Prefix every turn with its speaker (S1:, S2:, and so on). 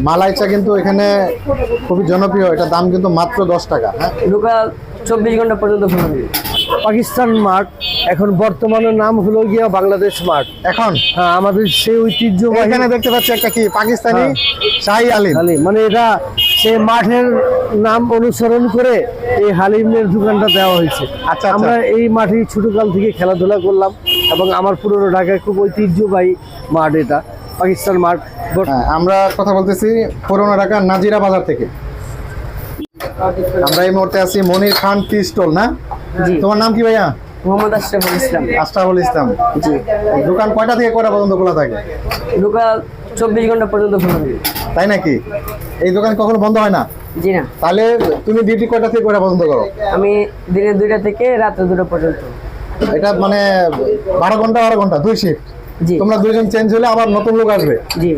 S1: মালাই চা কিন্তু এখানে খুবই জনপ্রিয়, এটা দাম কিন্তু মাত্র 10 টাকা। হ্যাঁ,
S2: লোকাল 24 ঘন্টা পর্যন্ত খোলা থাকে। পাকিস্তান মার্ট এখন বর্তমানে নাম হলো গিয়া বাংলাদেশ মার্ট।
S1: এখন
S2: হ্যাঁ, আমাদের সেই ঐতিহ্যবাহী
S1: এখানে দেখতে পাচ্ছি একটা কি পাকিস্তানি
S2: হ্যাঁ।
S1: শাহী হালিম।
S2: হালিম, মানে এটা সেই মাঠের নাম অনুসরণ করে এই হালিমের দোকানটা দেওয়া হয়েছে।
S1: আচ্ছা।
S2: আমরা এই মাঠে ছোটকাল থেকে খেলাধুলা করলাম এবং আমার পুরনো ঢাকায় খুব ঐতিহ্যবাহী মাঠ এটা, পাকিস্তান মাঠ।
S1: হ্যাঁ, আমরা কথা বলতেছি পুরোনো ঢাকা নাজিরা বাজার থেকে। আমরা এই মুহূর্তে আছি মনির খান টি স্টল, না?
S2: জি।
S1: তোমার নাম কি ভাইয়া?
S2: মোহাম্মদ আশরাফুল ইসলাম।
S1: আশরাফুল ইসলাম।
S2: জি।
S1: দোকান কয়টা থেকে কয়টা পর্যন্ত খোলা থাকে?
S2: লোকাল 24 ঘন্টা পর্যন্ত খোলা থাকে।
S1: তাই নাকি? এই দোকান কখনো বন্ধ হয় না?
S2: জি না,
S1: তাহলে তুমি ডিউটি কয়টা থেকে কয়টা পর্যন্ত করো?
S2: আমি দিনে 2টা থেকে রাতে 2টা পর্যন্ত।
S1: এটা মানে 12 ঘন্টা 2 শিফট।
S2: জি
S1: তোমরা দুইজন চেঞ্জ হলে আবার নতুন লোক আসবে।
S2: জি।